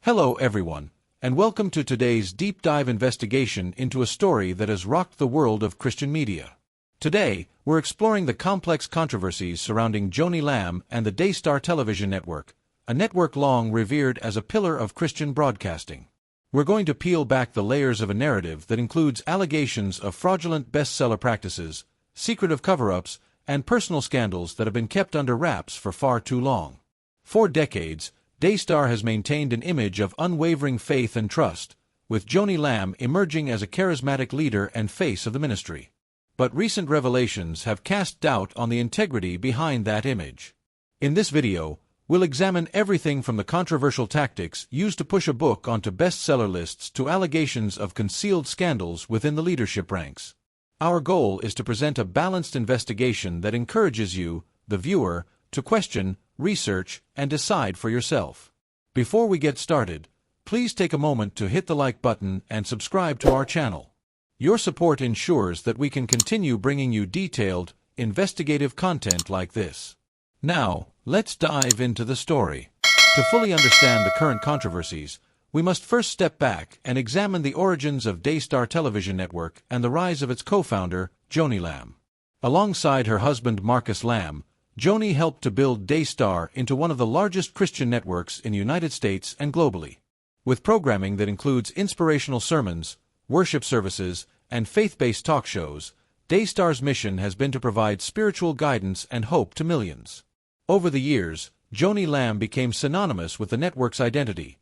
Hello everyone, and welcome to today's deep dive investigation into a story that has rocked the world of Christian media. Today, we're exploring the complex controversies surrounding Joni Lamb and the Daystar Television Network, a network long revered as a pillar of Christian broadcasting. We're going to peel back the layers of a narrative that includes allegations of fraudulent bestseller practices, secretive cover-ups, and personal scandals that have been kept under wraps for far too long. For decades, Daystar has maintained an image of unwavering faith and trust, with Joni Lamb emerging as a charismatic leader and face of the ministry. But recent revelations have cast doubt on the integrity behind that image. In this video, we'll examine everything from the controversial tactics used to push a book onto bestseller lists to allegations of concealed scandals within the leadership ranks. Our goal is to present a balanced investigation that encourages you, the viewer, to question, research, and decide for yourself. Before we get started, please take a moment to hit the like button and subscribe to our channel. Your support ensures that we can continue bringing you detailed, investigative content like this. Now, let's dive into the story. To fully understand the current controversies, we must first step back and examine the origins of Daystar Television Network and the rise of its co-founder, Joni Lamb. Alongside her husband Marcus Lamb, Joni helped to build Daystar into one of the largest Christian networks in the United States and globally. With programming that includes inspirational sermons, worship services, and faith-based talk shows, Daystar's mission has been to provide spiritual guidance and hope to millions. Over the years, Joni Lamb became synonymous with the network's identity,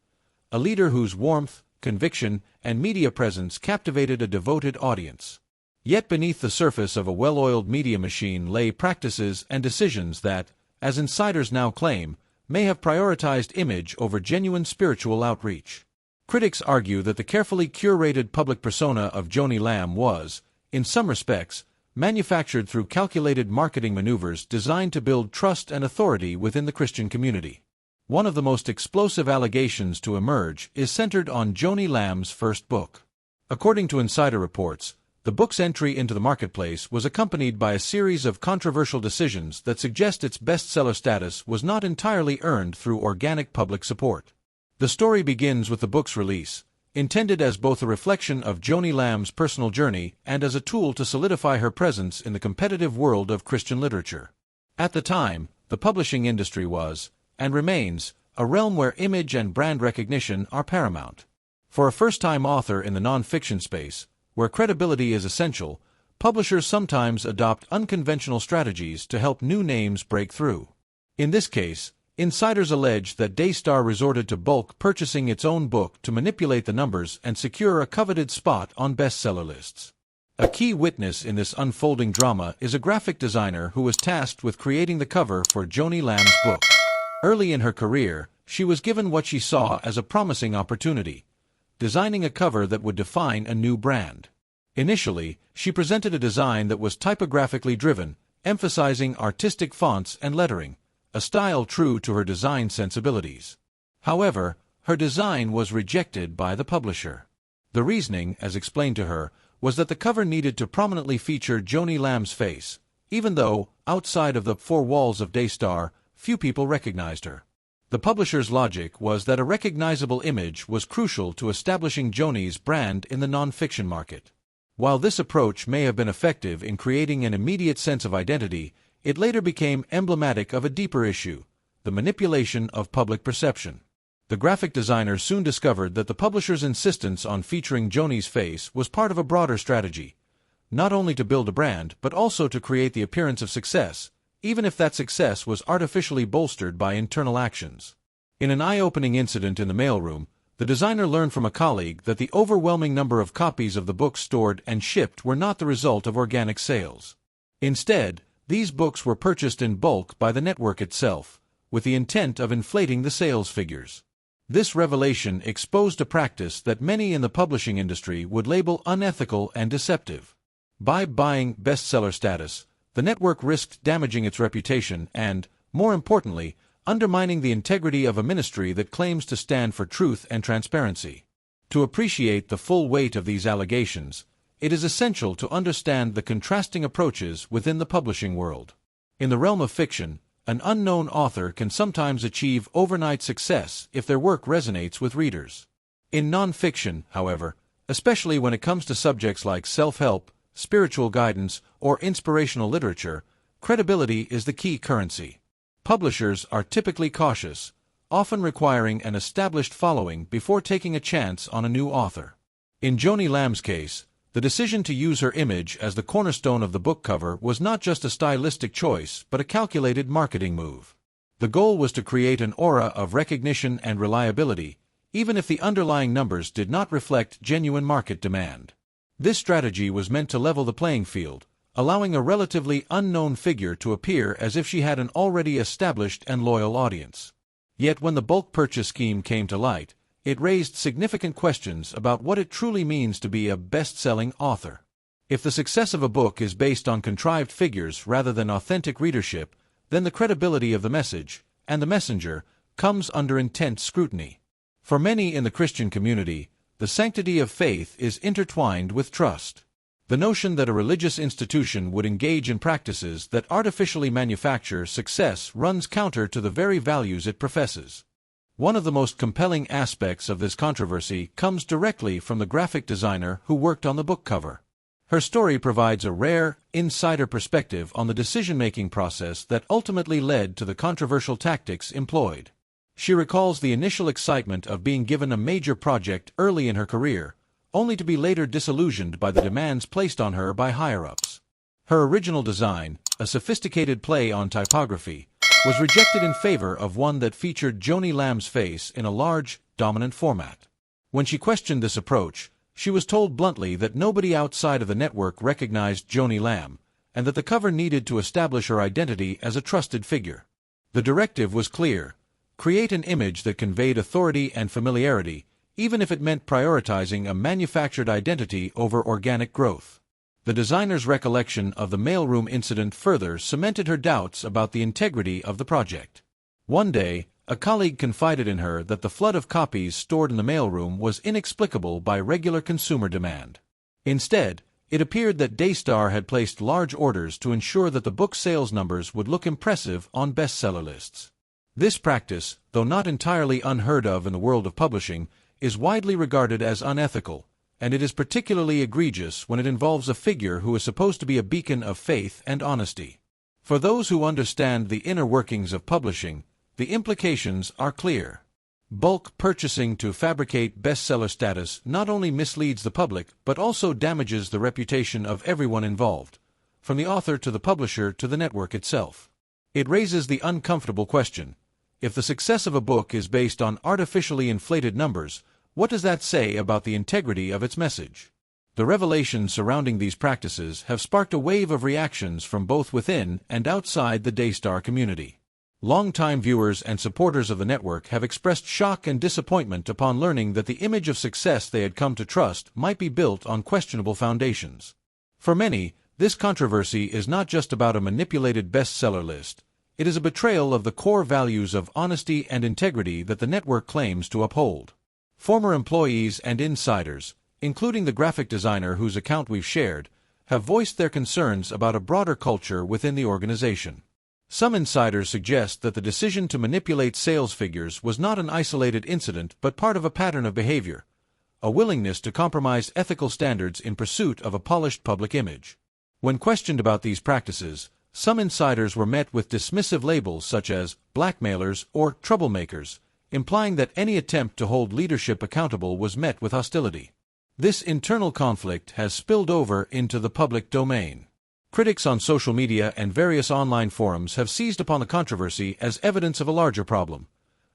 a leader whose warmth, conviction, and media presence captivated a devoted audience. Yet beneath the surface of a well-oiled media machine lay practices and decisions that, as insiders now claim, may have prioritized image over genuine spiritual outreach. Critics argue that the carefully curated public persona of Joni Lamb was, in some respects, manufactured through calculated marketing maneuvers designed to build trust and authority within the Christian community. One of the most explosive allegations to emerge is centered on Joni Lamb's first book. According to insider reports, the book's entry into the marketplace was accompanied by a series of controversial decisions that suggest its bestseller status was not entirely earned through organic public support. The story begins with the book's release, intended as both a reflection of Joni Lamb's personal journey and as a tool to solidify her presence in the competitive world of Christian literature. At the time, the publishing industry was, and remains, a realm where image and brand recognition are paramount. For a first-time author in the non-fiction space, where credibility is essential, publishers sometimes adopt unconventional strategies to help new names break through. In this case, insiders allege that Daystar resorted to bulk purchasing its own book to manipulate the numbers and secure a coveted spot on bestseller lists. A key witness in this unfolding drama is a graphic designer who was tasked with creating the cover for Joni Lamb's book. Early in her career, she was given what she saw as a promising opportunity: designing a cover that would define a new brand. Initially, she presented a design that was typographically driven, emphasizing artistic fonts and lettering, a style true to her design sensibilities. However, her design was rejected by the publisher. The reasoning, as explained to her, was that the cover needed to prominently feature Joni Lamb's face, even though, outside of the four walls of Daystar, few people recognized her. The publisher's logic was that a recognizable image was crucial to establishing Joni's brand in the non-fiction market. While this approach may have been effective in creating an immediate sense of identity, it later became emblematic of a deeper issue: the manipulation of public perception. The graphic designer soon discovered that the publisher's insistence on featuring Joni's face was part of a broader strategy, not only to build a brand but also to create the appearance of success, even if that success was artificially bolstered by internal actions. In an eye-opening incident in the mailroom, the designer learned from a colleague that the overwhelming number of copies of the books stored and shipped were not the result of organic sales. Instead, these books were purchased in bulk by the network itself, with the intent of inflating the sales figures. This revelation exposed a practice that many in the publishing industry would label unethical and deceptive. By buying bestseller status, the network risked damaging its reputation and, more importantly, undermining the integrity of a ministry that claims to stand for truth and transparency. To appreciate the full weight of these allegations, it is essential to understand the contrasting approaches within the publishing world. In the realm of fiction, An unknown author can sometimes achieve overnight success if their work resonates with readers. In nonfiction, however, especially when it comes to subjects like self-help, spiritual guidance, or inspirational literature, credibility is the key currency. Publishers are typically cautious, often requiring an established following before taking a chance on a new author. In Joni Lamb's case, the decision to use her image as the cornerstone of the book cover was not just a stylistic choice but a calculated marketing move. The goal was to create an aura of recognition and reliability, even if the underlying numbers did not reflect genuine market demand. This strategy was meant to level the playing field, allowing a relatively unknown figure to appear as if she had an already established and loyal audience. Yet when the bulk purchase scheme came to light, it raised significant questions about what it truly means to be a best-selling author. If the success of a book is based on contrived figures rather than authentic readership, then the credibility of the message, and the messenger, comes under intense scrutiny. For many in the Christian community, the sanctity of faith is intertwined with trust. The notion that a religious institution would engage in practices that artificially manufacture success runs counter to the very values it professes. One of the most compelling aspects of this controversy comes directly from the graphic designer who worked on the book cover. Her story provides a rare, insider perspective on the decision-making process that ultimately led to the controversial tactics employed. She recalls the initial excitement of being given a major project early in her career, only to be later disillusioned by the demands placed on her by higher-ups. Her original design, a sophisticated play on typography, was rejected in favor of one that featured Joni Lamb's face in a large, dominant format. When she questioned this approach, she was told bluntly that nobody outside of the network recognized Joni Lamb, and that the cover needed to establish her identity as a trusted figure. The directive was clear: create an image that conveyed authority and familiarity, even if it meant prioritizing a manufactured identity over organic growth. The designer's recollection of the mailroom incident further cemented her doubts about the integrity of the project. One day, a colleague confided in her that the flood of copies stored in the mailroom was inexplicable by regular consumer demand. Instead, it appeared that Daystar had placed large orders to ensure that the book sales numbers would look impressive on bestseller lists. This practice, though not entirely unheard of in the world of publishing, is widely regarded as unethical, and it is particularly egregious when it involves a figure who is supposed to be a beacon of faith and honesty. For those who understand the inner workings of publishing, the implications are clear. Bulk purchasing to fabricate bestseller status not only misleads the public but also damages the reputation of everyone involved, from the author to the publisher to the network itself. It raises the uncomfortable question: if the success of a book is based on artificially inflated numbers, what does that say about the integrity of its message? The revelations surrounding these practices have sparked a wave of reactions from both within and outside the Daystar community. Longtime viewers and supporters of the network have expressed shock and disappointment upon learning that the image of success they had come to trust might be built on questionable foundations. For many, this controversy is not just about a manipulated bestseller list. It is a betrayal of the core values of honesty and integrity that the network claims to uphold. Former employees and insiders, including the graphic designer whose account we've shared, have voiced their concerns about a broader culture within the organization. Some insiders suggest that the decision to manipulate sales figures was not an isolated incident but part of a pattern of behavior, a willingness to compromise ethical standards in pursuit of a polished public image. When questioned about these practices, some insiders were met with dismissive labels such as blackmailers or troublemakers, implying that any attempt to hold leadership accountable was met with hostility. This internal conflict has spilled over into the public domain. Critics on social media and various online forums have seized upon the controversy as evidence of a larger problem: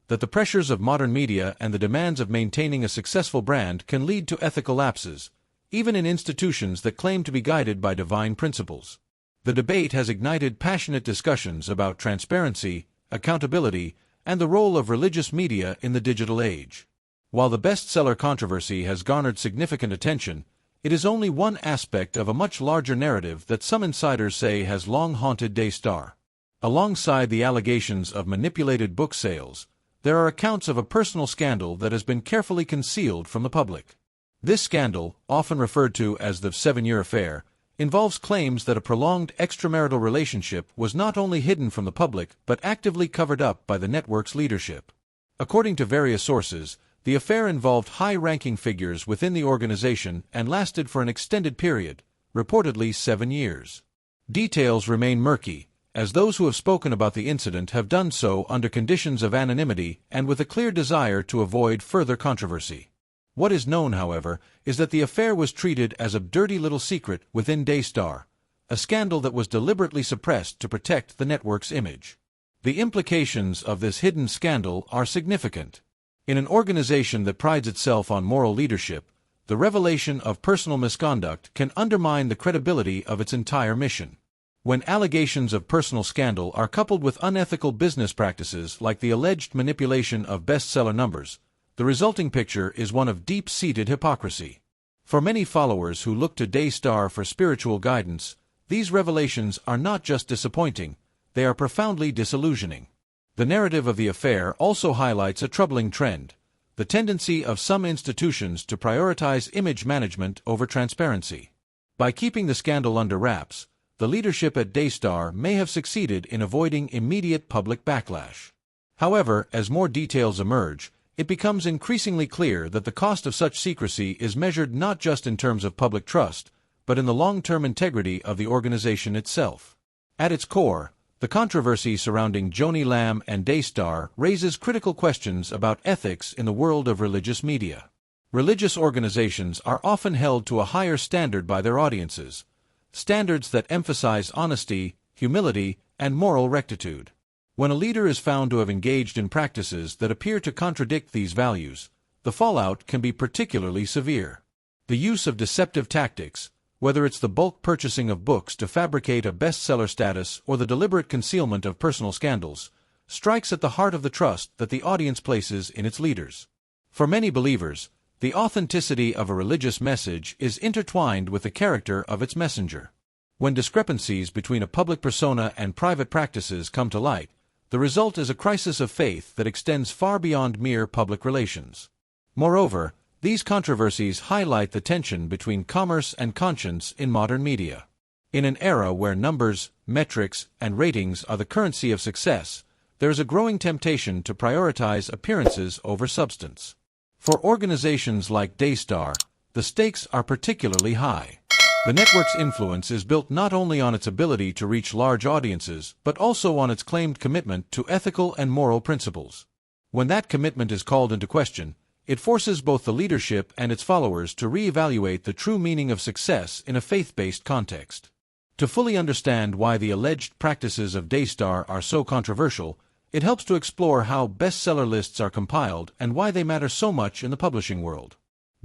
that the pressures of modern media and the demands of maintaining a successful brand can lead to ethical lapses, even in institutions that claim to be guided by divine principles. The debate has ignited passionate discussions about transparency, accountability, and the role of religious media in the digital age. While the bestseller controversy has garnered significant attention, it is only one aspect of a much larger narrative that some insiders say has long haunted Daystar. Alongside the allegations of manipulated book sales, there are accounts of a personal scandal that has been carefully concealed from the public. This scandal, often referred to as the 7-year affair, involves claims that a prolonged extramarital relationship was not only hidden from the public but actively covered up by the network's leadership. According to various sources, the affair involved high-ranking figures within the organization and lasted for an extended period, reportedly 7 years. Details remain murky, as those who have spoken about the incident have done so under conditions of anonymity and with a clear desire to avoid further controversy. What is known, however, is that the affair was treated as a dirty little secret within Daystar, a scandal that was deliberately suppressed to protect the network's image. The implications of this hidden scandal are significant. In an organization that prides itself on moral leadership, the revelation of personal misconduct can undermine the credibility of its entire mission. When allegations of personal scandal are coupled with unethical business practices like the alleged manipulation of bestseller numbers, the resulting picture is one of deep-seated hypocrisy. For many followers who look to Daystar for spiritual guidance, these revelations are not just disappointing, they are profoundly disillusioning. The narrative of the affair also highlights a troubling trend: the tendency of some institutions to prioritize image management over transparency. By keeping the scandal under wraps, the leadership at Daystar may have succeeded in avoiding immediate public backlash. However, as more details emerge, it becomes increasingly clear that the cost of such secrecy is measured not just in terms of public trust, but in the long-term integrity of the organization itself. At its core, the controversy surrounding Joni Lamb and Daystar raises critical questions about ethics in the world of religious media. Religious organizations are often held to a higher standard by their audiences, standards that emphasize honesty, humility, and moral rectitude. When a leader is found to have engaged in practices that appear to contradict these values, the fallout can be particularly severe. The use of deceptive tactics, whether it's the bulk purchasing of books to fabricate a bestseller status or the deliberate concealment of personal scandals, strikes at the heart of the trust that the audience places in its leaders. For many believers, the authenticity of a religious message is intertwined with the character of its messenger. When discrepancies between a public persona and private practices come to light, the result is a crisis of faith that extends far beyond mere public relations. Moreover, these controversies highlight the tension between commerce and conscience in modern media. In an era where numbers, metrics, and ratings are the currency of success, there is a growing temptation to prioritize appearances over substance. For organizations like Daystar, the stakes are particularly high. The network's influence is built not only on its ability to reach large audiences, but also on its claimed commitment to ethical and moral principles. When that commitment is called into question, it forces both the leadership and its followers to reevaluate the true meaning of success in a faith-based context. To fully understand why the alleged practices of Daystar are so controversial, it helps to explore how bestseller lists are compiled and why they matter so much in the publishing world.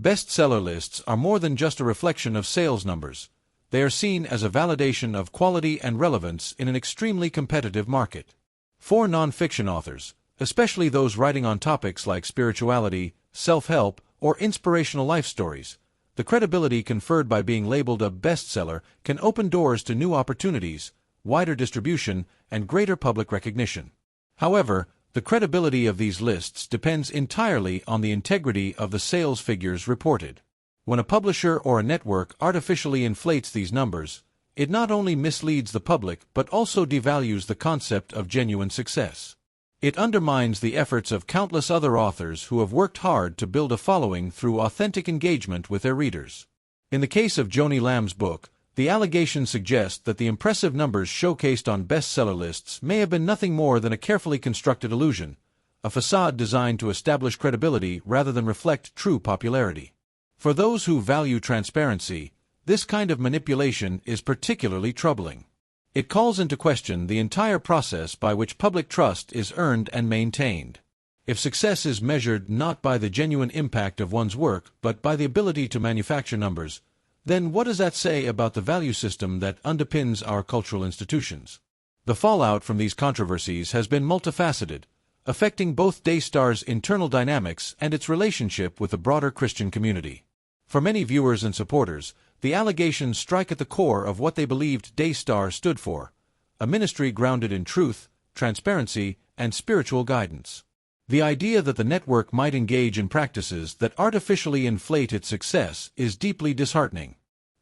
Bestseller lists are more than just a reflection of sales numbers. They are seen as a validation of quality and relevance in an extremely competitive market. For nonfiction authors, especially those writing on topics like spirituality, self-help, or inspirational life stories, the credibility conferred by being labeled a bestseller can open doors to new opportunities, wider distribution, and greater public recognition. However, the credibility of these lists depends entirely on the integrity of the sales figures reported. When a publisher or a network artificially inflates these numbers, it not only misleads the public but also devalues the concept of genuine success. It undermines the efforts of countless other authors who have worked hard to build a following through authentic engagement with their readers. In the case of Joni Lamb's book, the allegations suggest that the impressive numbers showcased on bestseller lists may have been nothing more than a carefully constructed illusion, a facade designed to establish credibility rather than reflect true popularity. For those who value transparency, this kind of manipulation is particularly troubling. It calls into question the entire process by which public trust is earned and maintained. If success is measured not by the genuine impact of one's work but by the ability to manufacture numbers, then what does that say about the value system that underpins our cultural institutions? The fallout from these controversies has been multifaceted, affecting both Daystar's internal dynamics and its relationship with the broader Christian community. For many viewers and supporters, the allegations strike at the core of what they believed Daystar stood for: a ministry grounded in truth, transparency, and spiritual guidance. The idea that the network might engage in practices that artificially inflate its success is deeply disheartening.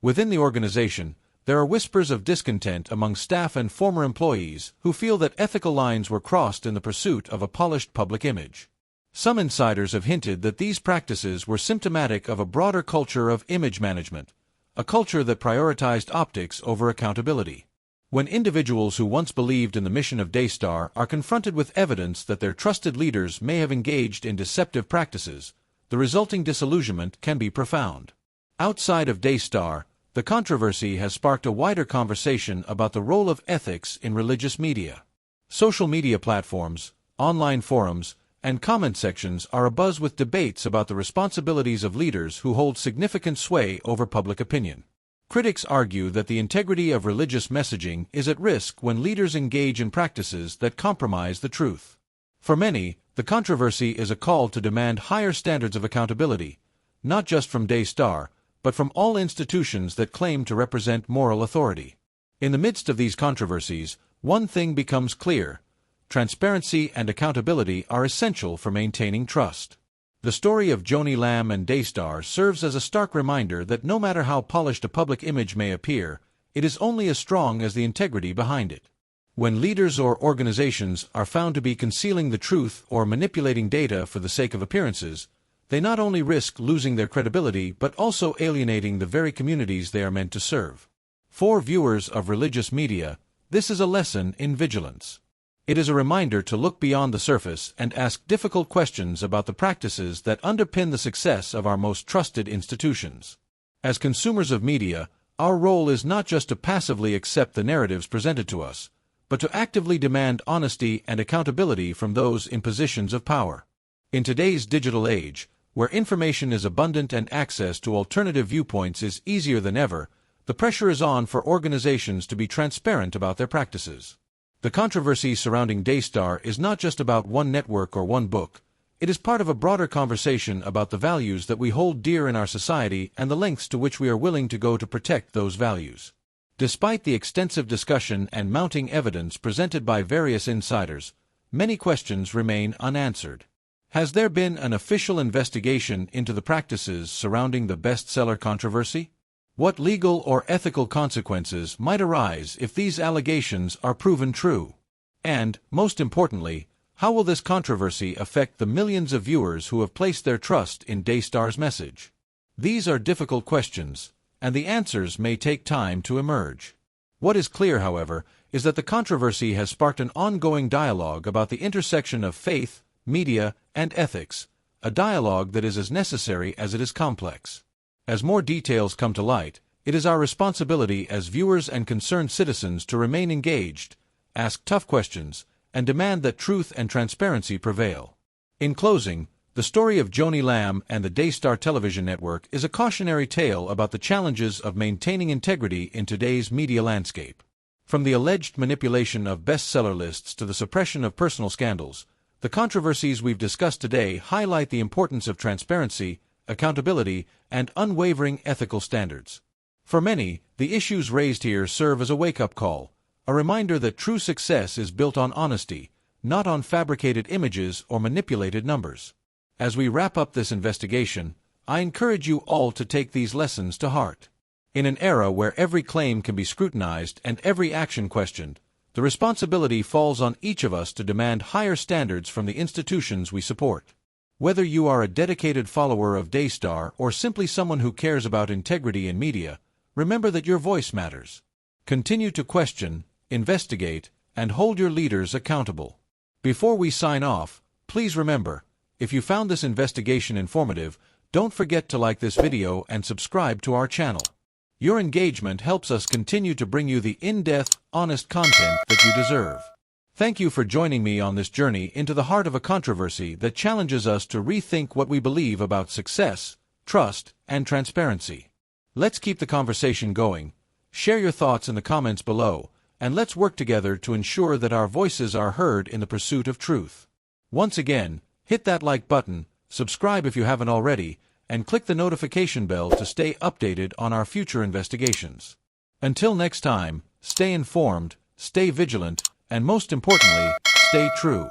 Within the organization, there are whispers of discontent among staff and former employees who feel that ethical lines were crossed in the pursuit of a polished public image. Some insiders have hinted that these practices were symptomatic of a broader culture of image management, a culture that prioritized optics over accountability. When individuals who once believed in the mission of Daystar are confronted with evidence that their trusted leaders may have engaged in deceptive practices, the resulting disillusionment can be profound. Outside of Daystar, the controversy has sparked a wider conversation about the role of ethics in religious media. Social media platforms, online forums, and comment sections are abuzz with debates about the responsibilities of leaders who hold significant sway over public opinion. Critics argue that the integrity of religious messaging is at risk when leaders engage in practices that compromise the truth. For many, the controversy is a call to demand higher standards of accountability, not just from Daystar, but from all institutions that claim to represent moral authority. In the midst of these controversies, one thing becomes clear: transparency and accountability are essential for maintaining trust. The story of Joni Lamb and Daystar serves as a stark reminder that no matter how polished a public image may appear, it is only as strong as the integrity behind it. When leaders or organizations are found to be concealing the truth or manipulating data for the sake of appearances, they not only risk losing their credibility but also alienating the very communities they are meant to serve. For viewers of religious media, this is a lesson in vigilance. It is a reminder to look beyond the surface and ask difficult questions about the practices that underpin the success of our most trusted institutions. As consumers of media, our role is not just to passively accept the narratives presented to us, but to actively demand honesty and accountability from those in positions of power. In today's digital age, where information is abundant and access to alternative viewpoints is easier than ever, the pressure is on for organizations to be transparent about their practices. The controversy surrounding Daystar is not just about one network or one book. It is part of a broader conversation about the values that we hold dear in our society and the lengths to which we are willing to go to protect those values. Despite the extensive discussion and mounting evidence presented by various insiders, many questions remain unanswered. Has there been an official investigation into the practices surrounding the Bestseller controversy? What legal or ethical consequences might arise if these allegations are proven true? And, most importantly, how will this controversy affect the millions of viewers who have placed their trust in Daystar's message? These are difficult questions, and the answers may take time to emerge. What is clear, however, is that the controversy has sparked an ongoing dialogue about the intersection of faith, media, and ethics, a dialogue that is as necessary as it is complex. As more details come to light, it is our responsibility as viewers and concerned citizens to remain engaged, ask tough questions, and demand that truth and transparency prevail. In closing, the story of Joni Lamb and the Daystar Television Network is a cautionary tale about the challenges of maintaining integrity in today's media landscape. From the alleged manipulation of bestseller lists to the suppression of personal scandals, the controversies we've discussed today highlight the importance of transparency, accountability, and unwavering ethical standards. For many, the issues raised here serve as a wake-up call, a reminder that true success is built on honesty, not on fabricated images or manipulated numbers. As we wrap up this investigation, I encourage you all to take these lessons to heart. In an era where every claim can be scrutinized and every action questioned, the responsibility falls on each of us to demand higher standards from the institutions we support. Whether you are a dedicated follower of Daystar or simply someone who cares about integrity in media, remember that your voice matters. Continue to question, investigate, and hold your leaders accountable. Before we sign off, please remember, if you found this investigation informative, don't forget to like this video and subscribe to our channel. Your engagement helps us continue to bring you the in-depth, honest content that you deserve. Thank you for joining me on this journey into the heart of a controversy that challenges us to rethink what we believe about success, trust, and transparency. Let's keep the conversation going. Share your thoughts in the comments below, and let's work together to ensure that our voices are heard in the pursuit of truth. Once again, hit that like button, subscribe if you haven't already, and click the notification bell to stay updated on our future investigations. Until next time, stay informed, stay vigilant, and most importantly, stay true.